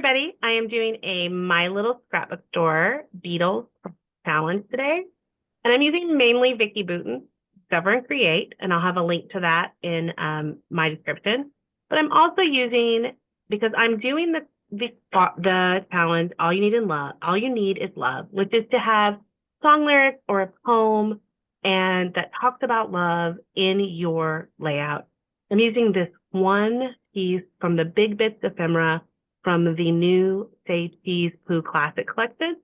everybody. I am doing a My Little Scrapbook Store Beatles challenge today, and I'm using mainly Vicky Booten, Discover and Create, and I'll have a link to that in my description. But I'm also using, because I'm doing the challenge, all you need is love, which is to have song lyrics or a poem and that talks about love in your layout. I'm using this one piece from the Big Bits ephemera from the new Sage Cheese Pooh Classic Collection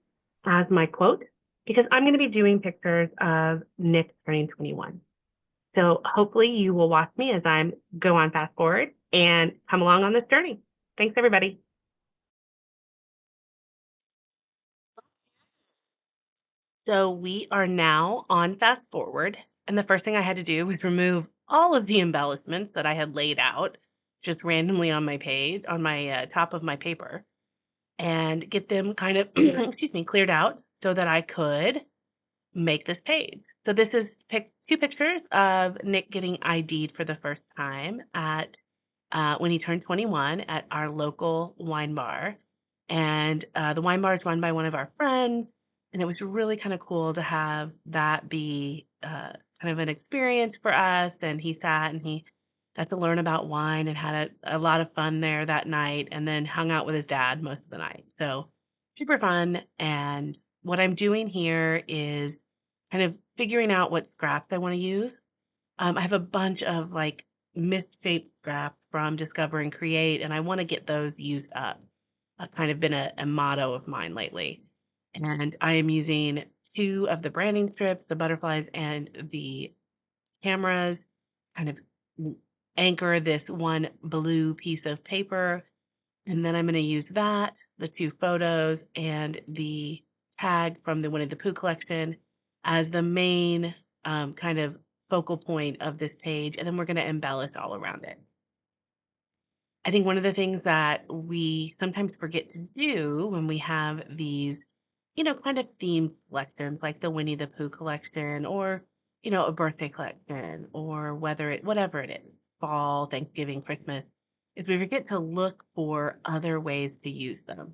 as my quote, because I'm going to be doing pictures of Nick turning 21. So hopefully you will watch me as I go on fast forward and come along on this journey. Thanks, everybody. So we are now on fast forward, and the first thing I had to do was remove all of the embellishments that I had laid out just randomly on my page, on my top of my paper, and get them kind of, excuse me, cleared out so that I could make this page. So this is two pictures of Nick getting ID'd for the first time at when he turned 21 at our local wine bar. And the wine bar is run by one of our friends, and it was really kind of cool to have that be kind of an experience for us. And he sat and he got to learn about wine and had a lot of fun there that night, and then hung out with his dad most of the night. So super fun. And what I'm doing here is kind of figuring out what scraps I want to use. I have a bunch of like misshaped scraps from Discover and Create, and I want to get those used up. Kind of been a motto of mine lately. And I am using two of the branding strips, the butterflies and the cameras, kind of anchor this one blue piece of paper. And then I'm going to use that, the two photos, and the tag from the Winnie the Pooh collection as the main kind of focal point of this page. And then we're going to embellish all around it. I think one of the things that we sometimes forget to do when we have these, kind of themed collections like the Winnie the Pooh collection, or, a birthday collection, or whatever it is, fall, Thanksgiving, Christmas, is we forget to look for other ways to use them.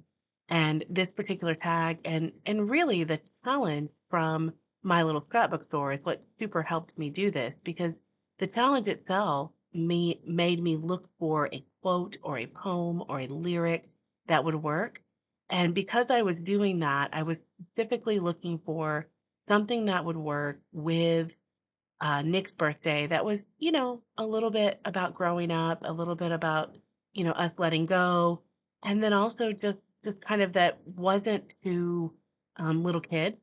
And this particular tag and really the challenge from My Little Scrapbook Store is what super helped me do this, because the challenge itself made me look for a quote or a poem or a lyric that would work. And because I was doing that, I was specifically looking for something that would work with Nick's birthday that was, a little bit about growing up, a little bit about, us letting go, and then also just kind of that wasn't too little kid.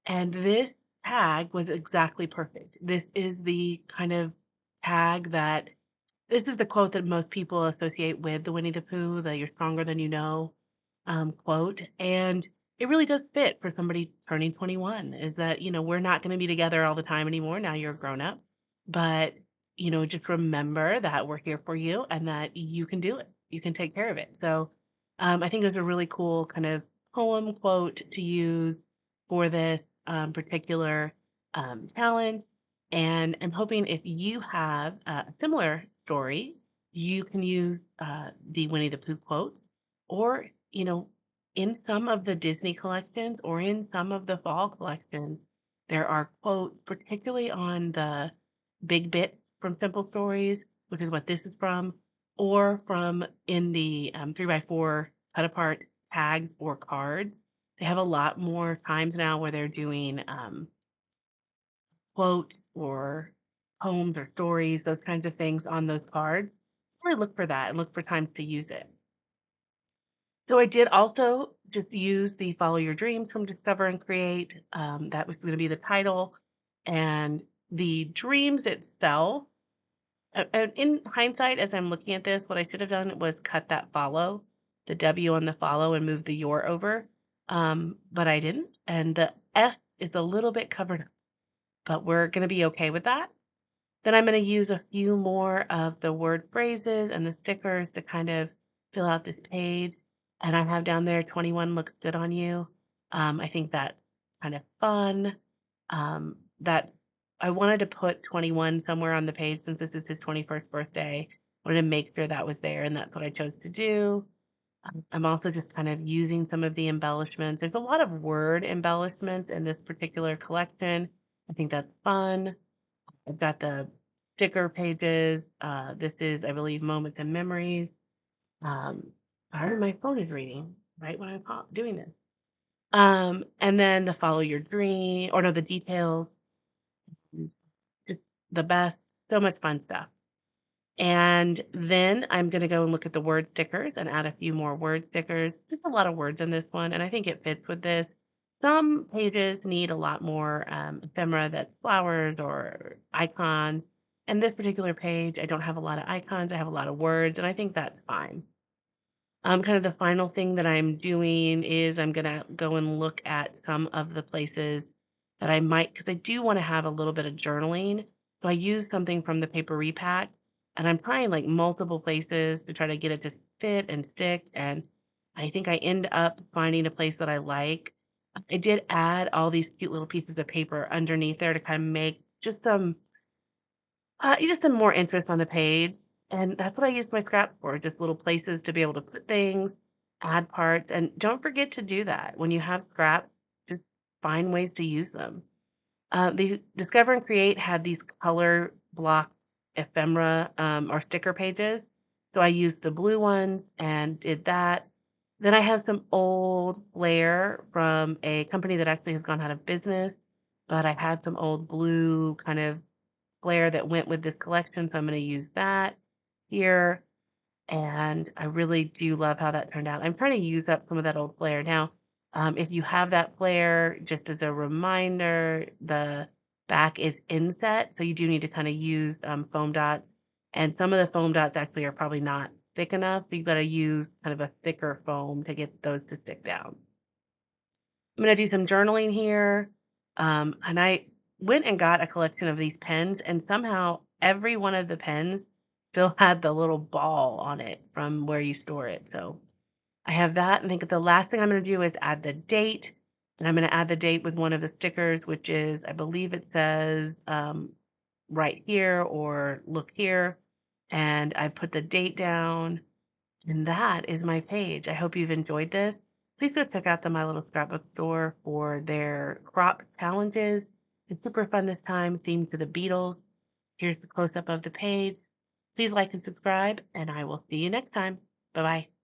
And this tag was exactly perfect. This is the kind of tag this is the quote that most people associate with the Winnie the Pooh, the "You're stronger than you know" quote. And it really does fit for somebody turning 21, is that, we're not going to be together all the time anymore. Now you're a grown up, but, just remember that we're here for you and that you can do it. You can take care of it. So I think it was a really cool kind of poem quote to use for this particular challenge. And I'm hoping if you have a similar story, you can use the Winnie the Pooh quote, or, in some of the Disney collections or in some of the fall collections, there are quotes, particularly on the Big Bits from Simple Stories, which is what this is from, or from in the 3x4 cut apart tags or cards. They have a lot more times now where they're doing quotes or poems or stories, those kinds of things on those cards. Really look for that and look for times to use it. So I did also just use the Follow Your Dreams from Discover and Create. That was going to be the title. And the dreams itself, in hindsight, as I'm looking at this, what I should have done was cut that follow, the W on the follow, and move the your over. But I didn't. And the S is a little bit covered up, but we're going to be okay with that. Then I'm going to use a few more of the word phrases and the stickers to kind of fill out this page. And I have down there, 21 looks good on you. I think that's kind of fun. That I wanted to put 21 somewhere on the page since this is his 21st birthday. I wanted to make sure that was there, and that's what I chose to do. I'm also just kind of using some of the embellishments. There's a lot of word embellishments in this particular collection. I think that's fun. I've got the sticker pages. This is, I believe, Moments and Memories. Um, Sorry, my phone is reading right when I'm doing this. And then the Follow Your Dream, or no, the Details. Just the best. So much fun stuff. And then I'm going to go and look at the word stickers and add a few more word stickers. There's a lot of words in this one, and I think it fits with this. Some pages need a lot more ephemera that's flowers or icons. And this particular page, I don't have a lot of icons. I have a lot of words, and I think that's fine. Kind of the final thing that I'm doing is I'm going to go and look at some of the places that I might, because I do want to have a little bit of journaling. So I use something from the paper repack, and I'm trying like multiple places to try to get it to fit and stick. And I think I end up finding a place that I like. I did add all these cute little pieces of paper underneath there to kind of make just some more interest on the page. And that's what I use my scraps for, just little places to be able to put things, add parts. And don't forget to do that. When you have scraps, just find ways to use them. The Discover and Create had these color block ephemera or sticker pages. So I used the blue ones and did that. Then I have some old flair from a company that actually has gone out of business, but I had some old blue kind of flair that went with this collection, so I'm going to use that here. And I really do love how that turned out. I'm trying to use up some of that old flair. Now, if you have that flair, just as a reminder, the back is inset, so you do need to kind of use foam dots. And some of the foam dots actually are probably not thick enough, so you've got to use kind of a thicker foam to get those to stick down. I'm going to do some journaling here. And I went and got a collection of these pens, and somehow every one of the pens still had the little ball on it from where you store it. So I have that. And I think the last thing I'm going to do is add the date. And I'm going to add the date with one of the stickers, which is, I believe it says right here or look here. And I put the date down. And that is my page. I hope you've enjoyed this. Please go check out the My Little Scrapbook store for their crop challenges. It's super fun this time, themed to the Beatles. Here's the close-up of the page. Please like and subscribe, and I will see you next time. Bye-bye.